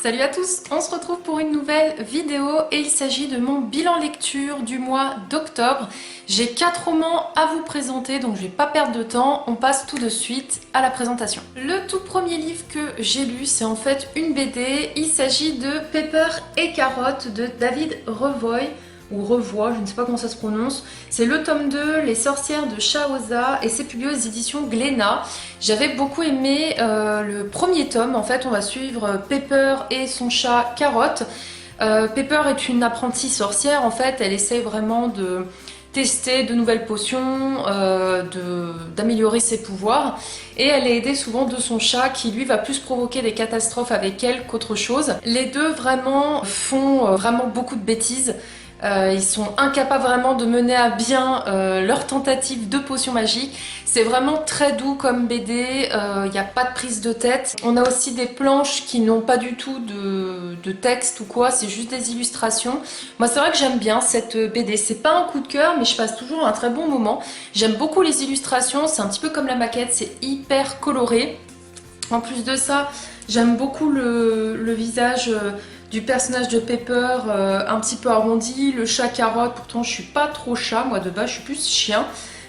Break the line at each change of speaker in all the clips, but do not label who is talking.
Salut à tous, on se retrouve pour une nouvelle vidéo et il s'agit de mon bilan lecture du mois d'octobre. J'ai 4 romans à vous présenter donc je vais pas perdre de temps, on passe tout de suite à la présentation. Le tout premier livre que j'ai lu c'est en fait une BD, il s'agit de Pepper et Carotte de David Revoy. Ou Revoy, je ne sais pas comment ça se prononce. C'est le tome 2, Les sorcières de Shaoza, et c'est publié aux éditions Glénat. J'avais beaucoup aimé le premier tome. En fait, on va suivre Pepper et son chat Carotte. Pepper est une apprentie sorcière. En fait, elle essaie vraiment de tester de nouvelles potions, d'améliorer ses pouvoirs. Et elle est aidée souvent de son chat qui lui va plus provoquer des catastrophes avec elle qu'autre chose. Les deux vraiment font vraiment beaucoup de bêtises. Ils sont incapables vraiment de mener à bien leur tentative de potion magique. C'est vraiment très doux comme BD, il n'y a pas de prise de tête. On a aussi des planches qui n'ont pas du tout de texte ou quoi, c'est juste des illustrations. Moi c'est vrai que j'aime bien cette BD, c'est pas un coup de cœur mais je passe toujours un très bon moment. J'aime beaucoup les illustrations, c'est un petit peu comme la maquette, c'est hyper coloré. En plus de ça, j'aime beaucoup le visage du personnage de Pepper, un petit peu arrondi, le chat Carotte, pourtant je suis pas trop chat, moi de base je suis plus chien,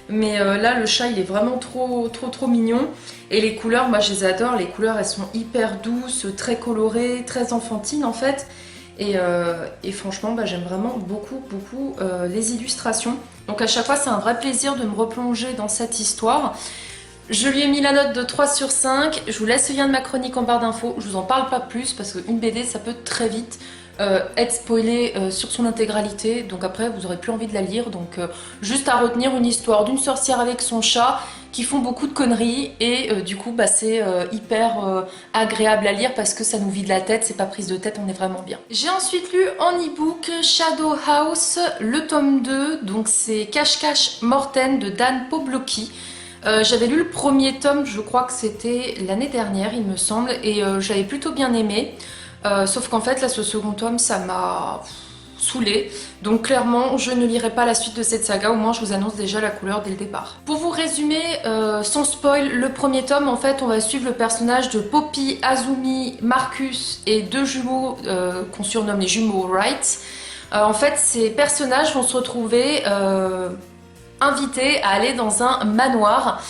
mais là le chat il est vraiment trop mignon, et les couleurs, moi je les adore, les couleurs elles sont hyper douces, très colorées, très enfantines en fait, et franchement j'aime vraiment beaucoup les illustrations, donc à chaque fois c'est un vrai plaisir de me replonger dans cette histoire. Je lui ai mis la note de 3 sur 5, je vous laisse le lien de ma chronique en barre d'infos, je vous en parle pas plus parce qu'une BD ça peut très vite être spoilé sur son intégralité, donc après vous aurez plus envie de la lire, donc juste à retenir une histoire d'une sorcière avec son chat qui font beaucoup de conneries et du coup c'est hyper agréable à lire parce que ça nous vide la tête, c'est pas prise de tête, on est vraiment bien. J'ai ensuite lu en e-book Shadow House, le tome 2, donc c'est Cache-Cache Morten de Dan Pawlowski. J'avais lu le premier tome, je crois que c'était l'année dernière il me semble, et j'avais plutôt bien aimé, sauf qu'en fait là ce second tome ça m'a saoulée, donc clairement je ne lirai pas la suite de cette saga, au moins je vous annonce déjà la couleur dès le départ. Pour vous résumer sans spoil, le premier tome en fait on va suivre le personnage de Poppy, Azumi, Marcus et deux jumeaux qu'on surnomme les jumeaux Wright. En fait ces personnages vont se retrouver invités à aller dans un manoir,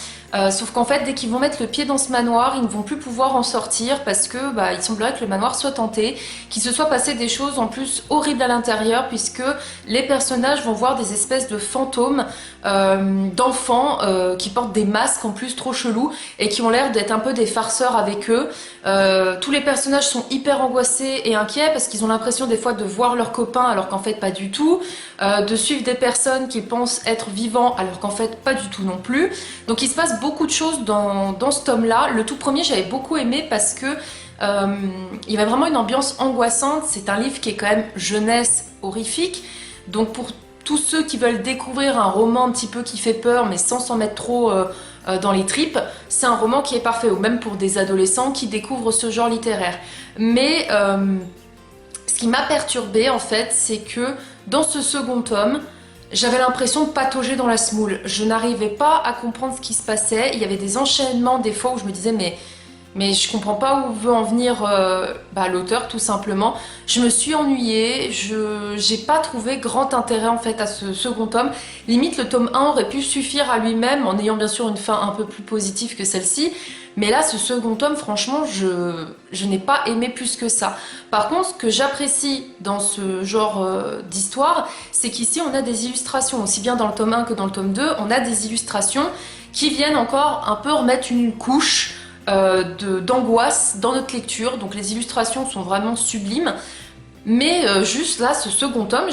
sauf qu'en fait dès qu'ils vont mettre le pied dans ce manoir ils ne vont plus pouvoir en sortir parce que il semblerait que le manoir soit tenté, qu'il se soit passé des choses en plus horribles à l'intérieur, puisque les personnages vont voir des espèces de fantômes d'enfants qui portent des masques en plus trop chelous et qui ont l'air d'être un peu des farceurs avec eux. Tous les personnages sont hyper angoissés et inquiets parce qu'ils ont l'impression des fois de voir leurs copains alors qu'en fait pas du tout, de suivre des personnes qu'ils pensent être vivants alors qu'en fait pas du tout non plus. Donc il se passe beaucoup de choses dans ce tome là. Le tout premier j'avais beaucoup aimé parce que il y avait vraiment une ambiance angoissante. C'est un livre qui est quand même jeunesse horrifique, donc pour tous ceux qui veulent découvrir un roman un petit peu qui fait peur mais sans s'en mettre trop dans les tripes, c'est un roman qui est parfait, ou même pour des adolescents qui découvrent ce genre littéraire. Mais ce qui m'a perturbée en fait, c'est que dans ce second tome, j'avais l'impression de patauger dans la semoule. Je n'arrivais pas à comprendre ce qui se passait, il y avait des enchaînements des fois où je me disais mais je comprends pas où veut en venir l'auteur tout simplement. Je me suis ennuyée, j'ai pas trouvé grand intérêt en fait à ce second tome. Limite le tome 1 aurait pu suffire à lui-même en ayant bien sûr une fin un peu plus positive que celle-ci. Mais là ce second tome franchement je n'ai pas aimé plus que ça. Par contre ce que j'apprécie dans ce genre d'histoire, c'est qu'ici on a des illustrations. Aussi bien dans le tome 1 que dans le tome 2, on a des illustrations qui viennent encore un peu remettre une couche d'angoisse dans notre lecture, donc les illustrations sont vraiment sublimes, mais juste là ce second tome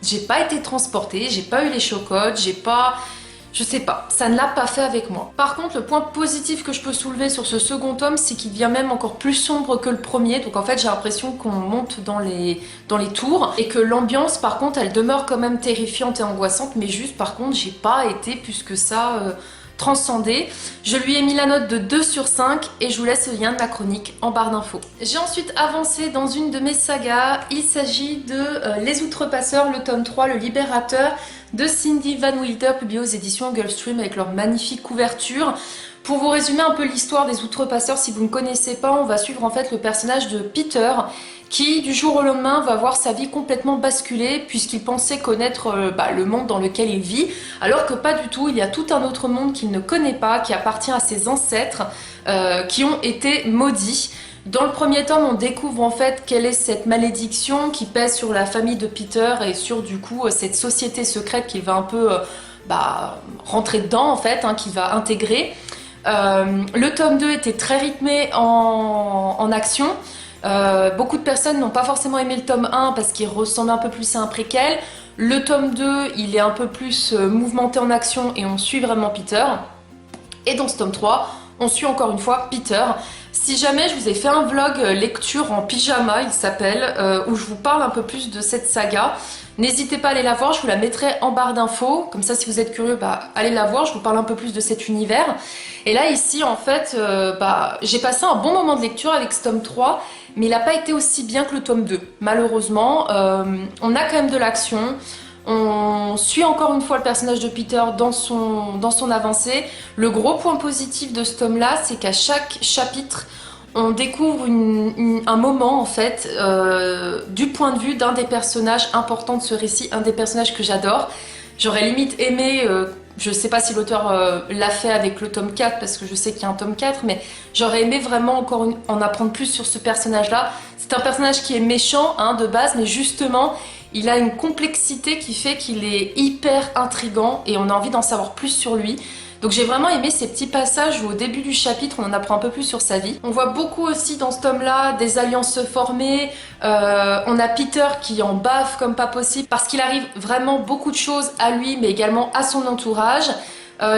j'ai pas été transportée, j'ai pas eu les chocottes, je sais pas, ça ne l'a pas fait avec moi. Par contre le point positif que je peux soulever sur ce second tome, c'est qu'il devient même encore plus sombre que le premier, donc en fait j'ai l'impression qu'on monte dans les tours, et que l'ambiance par contre elle demeure quand même terrifiante et angoissante, mais juste par contre j'ai pas été plus que ça transcendé. Je lui ai mis la note de 2 sur 5 et je vous laisse le lien de ma chronique en barre d'infos. J'ai ensuite avancé dans une de mes sagas, il s'agit de Les Outrepasseurs, le tome 3, le Libérateur de Cindy Van Wilder, publié aux éditions Gulfstream avec leur magnifique couverture. Pour vous résumer un peu l'histoire des Outrepasseurs, si vous ne connaissez pas, on va suivre en fait le personnage de Peter qui du jour au lendemain va voir sa vie complètement basculer puisqu'il pensait connaître le monde dans lequel il vit, alors que pas du tout, il y a tout un autre monde qu'il ne connaît pas, qui appartient à ses ancêtres qui ont été maudits. Dans le premier tome, on découvre en fait quelle est cette malédiction qui pèse sur la famille de Peter et sur du coup cette société secrète qu'il va un peu rentrer dedans en fait, qu'il va intégrer. Le tome 2 était très rythmé en action. Beaucoup de personnes n'ont pas forcément aimé le tome 1 parce qu'il ressemble un peu plus à un préquel. Le tome 2, il est un peu plus mouvementé en action et on suit vraiment Peter. Et dans ce tome 3, on suit encore une fois Peter. Si jamais je vous ai fait un vlog lecture en pyjama, il s'appelle, où je vous parle un peu plus de cette saga, n'hésitez pas à aller la voir, je vous la mettrai en barre d'infos, comme ça si vous êtes curieux, allez la voir, je vous parle un peu plus de cet univers. Et là ici en fait, j'ai passé un bon moment de lecture avec ce tome 3, mais il n'a pas été aussi bien que le tome 2, malheureusement. On a quand même de l'action. On suit encore une fois le personnage de Peter dans son avancée. Le gros point positif de ce tome-là, c'est qu'à chaque chapitre, on découvre un moment en fait du point de vue d'un des personnages importants de ce récit, un des personnages que j'adore. J'aurais limite aimé, je sais pas si l'auteur l'a fait avec le tome 4 parce que je sais qu'il y a un tome 4, mais j'aurais aimé vraiment encore en apprendre plus sur ce personnage-là. C'est un personnage qui est méchant de base, mais justement il a une complexité qui fait qu'il est hyper intriguant et on a envie d'en savoir plus sur lui. Donc j'ai vraiment aimé ces petits passages où au début du chapitre on en apprend un peu plus sur sa vie. On voit beaucoup aussi dans ce tome-là des alliances se former. On a Peter qui en bave comme pas possible parce qu'il arrive vraiment beaucoup de choses à lui mais également à son entourage.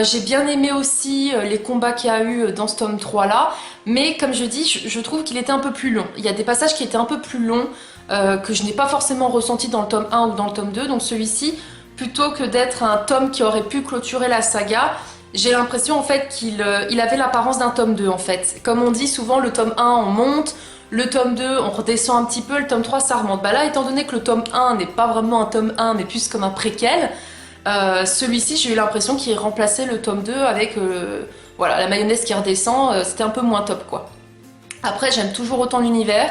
J'ai bien aimé aussi les combats qu'il y a eu dans ce tome 3 là, mais comme je dis, je trouve qu'il était un peu plus long. Il y a des passages qui étaient un peu plus longs, que je n'ai pas forcément ressenti dans le tome 1 ou dans le tome 2, donc celui-ci, plutôt que d'être un tome qui aurait pu clôturer la saga, j'ai l'impression en fait qu'il avait l'apparence d'un tome 2 en fait. Comme on dit souvent, le tome 1 on monte, le tome 2 on redescend un petit peu, le tome 3 ça remonte. Là, étant donné que le tome 1 n'est pas vraiment un tome 1 mais plus comme un préquel, celui-ci j'ai eu l'impression qu'il remplaçait le tome 2 avec la mayonnaise qui redescend, c'était un peu moins top quoi. Après j'aime toujours autant l'univers,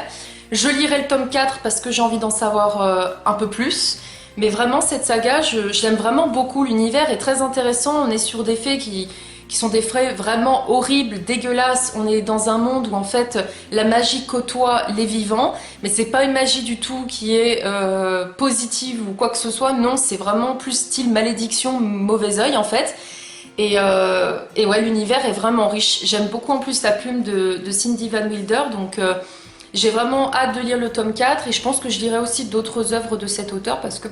je lirai le tome 4 parce que j'ai envie d'en savoir un peu plus, mais vraiment cette saga je l'aime vraiment beaucoup, l'univers est très intéressant, on est sur des faits qui sont des faits vraiment horribles, dégueulasses. On est dans un monde où en fait la magie côtoie les vivants, mais c'est pas une magie du tout qui est positive ou quoi que ce soit, non, c'est vraiment plus style malédiction, mauvais oeil en fait. Et ouais, l'univers est vraiment riche. J'aime beaucoup en plus la plume de Cindy Van Wilder, donc j'ai vraiment hâte de lire le tome 4 et je pense que je lirai aussi d'autres œuvres de cet auteur parce que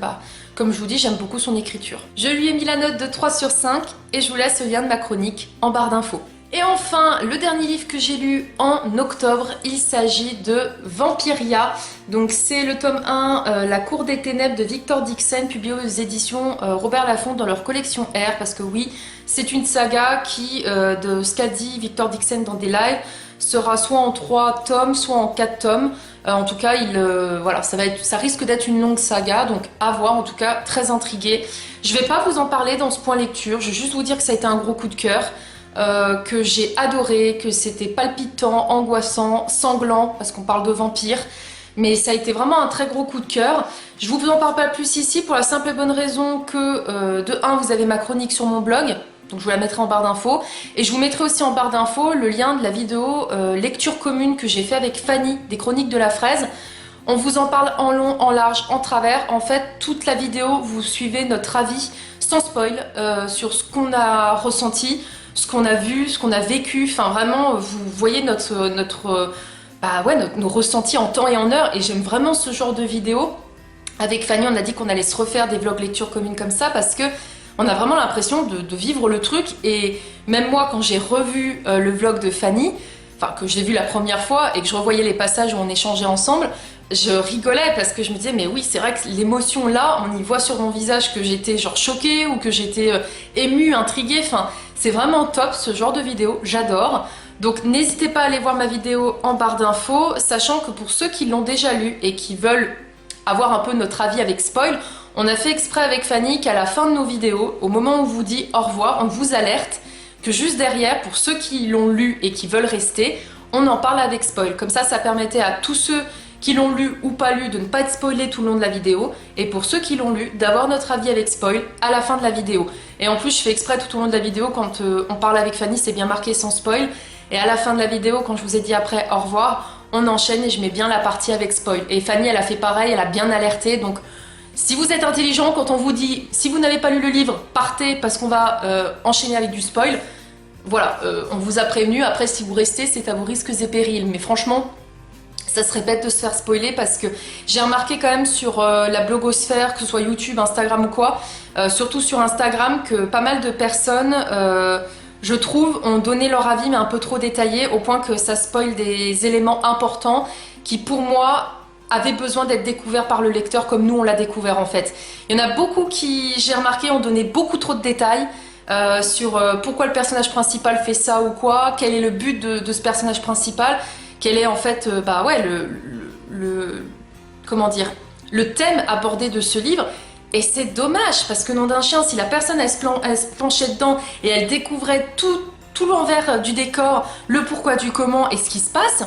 comme je vous dis, j'aime beaucoup son écriture. Je lui ai mis la note de 3 sur 5 et je vous laisse le lien de ma chronique en barre d'infos. Et enfin, le dernier livre que j'ai lu en octobre, il s'agit de Vampiria. Donc c'est le tome 1, La Cour des Ténèbres de Victor Dixon, publié aux éditions Robert Laffont dans leur collection R, parce que oui, c'est une saga qui, de ce qu'a dit Victor Dixon dans des lives, sera soit en 3 tomes, soit en 4 tomes. En tout cas, ça risque d'être une longue saga, donc à voir, en tout cas, très intriguée. Je vais pas vous en parler dans ce point lecture, je vais juste vous dire que ça a été un gros coup de cœur. Que j'ai adoré, que c'était palpitant, angoissant, sanglant, parce qu'on parle de vampires, mais ça a été vraiment un très gros coup de cœur. Je vous en parle pas plus ici pour la simple et bonne raison que de 1, vous avez ma chronique sur mon blog, donc je vous la mettrai en barre d'infos, et je vous mettrai aussi en barre d'infos le lien de la vidéo lecture commune que j'ai fait avec Fanny des Chroniques de la Fraise. On vous en parle en long, en large, en travers. En fait, toute la vidéo, vous suivez notre avis sans spoil sur ce qu'on a ressenti, ce qu'on a vu, ce qu'on a vécu, enfin vraiment vous voyez nos ressentis en temps et en heure, et j'aime vraiment ce genre de vidéo. Avec Fanny on a dit qu'on allait se refaire des vlogs lecture commune comme ça parce que on a vraiment l'impression de vivre le truc, et même moi quand j'ai revu le vlog de Fanny, enfin que j'ai vu la première fois et que je revoyais les passages où on échangeait ensemble, je rigolais parce que je me disais mais oui c'est vrai que l'émotion là, on y voit sur mon visage que j'étais genre choquée ou que j'étais émue, intriguée, enfin c'est vraiment top ce genre de vidéo, j'adore. Donc n'hésitez pas à aller voir ma vidéo en barre d'infos, sachant que pour ceux qui l'ont déjà lu et qui veulent avoir un peu notre avis avec spoil, On a fait exprès avec Fanny qu'à la fin de nos vidéos, au moment où on vous dit au revoir, on vous alerte que juste derrière, pour ceux qui l'ont lu et qui veulent rester, on en parle avec spoil. Comme ça permettait à tous ceux qui l'ont lu ou pas lu de ne pas être spoilés tout le long de la vidéo, et pour ceux qui l'ont lu, d'avoir notre avis avec spoil à la fin de la vidéo. Et en plus, je fais exprès tout au long de la vidéo, quand on parle avec Fanny, c'est bien marqué sans spoil, et à la fin de la vidéo, quand je vous ai dit après au revoir, on enchaîne et je mets bien la partie avec spoil. Et Fanny, elle a fait pareil, elle a bien alerté, donc si vous êtes intelligent, quand on vous dit si vous n'avez pas lu le livre, partez parce qu'on va enchaîner avec du spoil, voilà, on vous a prévenu. Après, si vous restez, c'est à vos risques et périls, mais franchement, ça serait bête de se faire spoiler parce que j'ai remarqué quand même sur la blogosphère, que ce soit YouTube, Instagram ou quoi, surtout sur Instagram, que pas mal de personnes, je trouve, ont donné leur avis mais un peu trop détaillé, au point que ça spoil des éléments importants qui pour moi avaient besoin d'être découverts par le lecteur comme nous on l'a découvert en fait. Il y en a beaucoup qui, j'ai remarqué, ont donné beaucoup trop de détails sur pourquoi le personnage principal fait ça ou quoi, quel est le but de ce personnage principal, quel est en fait bah ouais, comment dire, le thème abordé de ce livre. Et c'est dommage parce que nom d'un chien, si la personne elle se penchait dedans et elle découvrait tout l'envers du décor, le pourquoi du comment et ce qui se passe,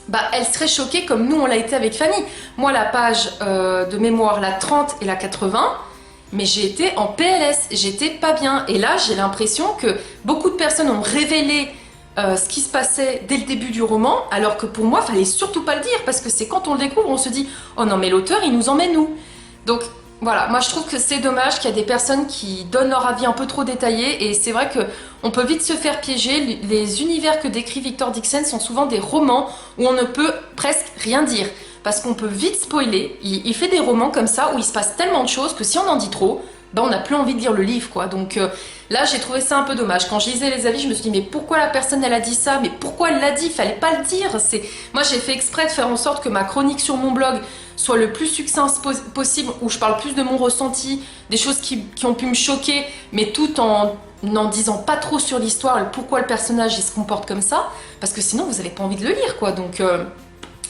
bah elle serait choquée comme nous on l'a été avec Fanny. Moi la page de mémoire, la 30 et la 80, mais j'ai été en PLS, j'étais pas bien. Et là j'ai l'impression que beaucoup de personnes ont révélé ce qui se passait dès le début du roman, alors que pour moi, fallait surtout pas le dire, parce que c'est quand on le découvre, on se dit « Oh non, mais l'auteur, il nous emmène où ?» Donc voilà, moi je trouve que c'est dommage qu'il y a des personnes qui donnent leur avis un peu trop détaillé, et c'est vrai qu'on peut vite se faire piéger. Les univers que décrit Victor Dixon sont souvent des romans où on ne peut presque rien dire, parce qu'on peut vite spoiler. Il fait des romans comme ça, où il se passe tellement de choses que si on en dit trop, bah on n'a plus envie de lire le livre quoi. Donc là j'ai trouvé ça un peu dommage. Quand je lisais les avis, je me suis dit mais pourquoi la personne elle a dit ça, mais pourquoi elle l'a dit, fallait pas le dire. Moi j'ai fait exprès de faire en sorte que ma chronique sur mon blog soit le plus succinct possible, où je parle plus de mon ressenti, des choses qui ont pu me choquer, mais tout en n'en disant pas trop sur l'histoire et pourquoi le personnage il se comporte comme ça, parce que sinon vous avez pas envie de le lire quoi. Donc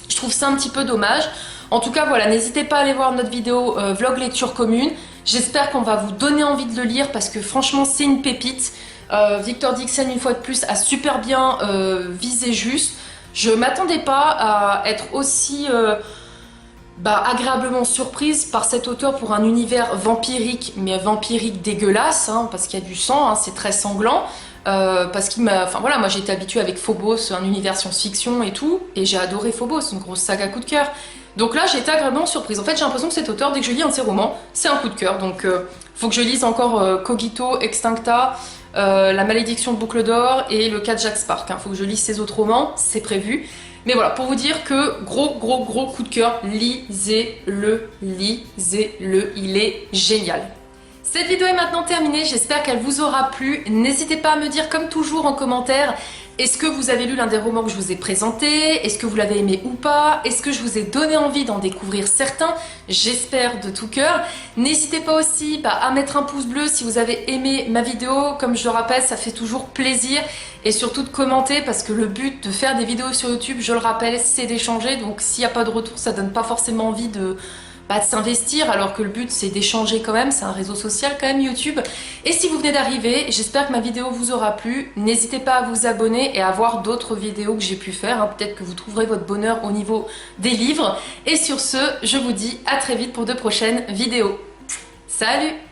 je trouve ça un petit peu dommage. En tout cas voilà, n'hésitez pas à aller voir notre vidéo vlog lecture commune. J'espère qu'on va vous donner envie de le lire parce que franchement c'est une pépite. Victor Dixon une fois de plus a super bien visé juste. Je m'attendais pas à être aussi agréablement surprise par cet auteur pour un univers vampirique, mais vampirique dégueulasse, hein, parce qu'il y a du sang, hein, c'est très sanglant. Parce qu'il m'a... Enfin voilà, moi j'ai été habituée avec Phobos, un univers science-fiction et tout, et j'ai adoré Phobos, une grosse saga coup de cœur. Donc là j'ai été agréablement surprise. En fait j'ai l'impression que cet auteur, dès que je lis un de ses romans, c'est un coup de cœur. Donc faut que je lise encore Cogito, Extincta, La malédiction de Boucle d'Or et Le cas de Jack Spark. Faut que je lise ses autres romans, c'est prévu. Mais voilà, pour vous dire que gros coup de cœur, lisez-le, il est génial. Cette vidéo est maintenant terminée, j'espère qu'elle vous aura plu. N'hésitez pas à me dire comme toujours en commentaire, est-ce que vous avez lu l'un des romans que je vous ai présentés? Est-ce que vous l'avez aimé ou pas? Est-ce que je vous ai donné envie d'en découvrir certains? J'espère de tout cœur. N'hésitez pas aussi à mettre un pouce bleu si vous avez aimé ma vidéo. Comme je le rappelle, ça fait toujours plaisir. Et surtout de commenter, parce que le but de faire des vidéos sur YouTube, je le rappelle, c'est d'échanger. Donc s'il n'y a pas de retour, ça donne pas forcément envie de s'investir, alors que le but c'est d'échanger quand même, c'est un réseau social quand même YouTube. Et si vous venez d'arriver, j'espère que ma vidéo vous aura plu, n'hésitez pas à vous abonner et à voir d'autres vidéos que j'ai pu faire, hein. Peut-être que vous trouverez votre bonheur au niveau des livres. Et sur ce, je vous dis à très vite pour de prochaines vidéos. Salut!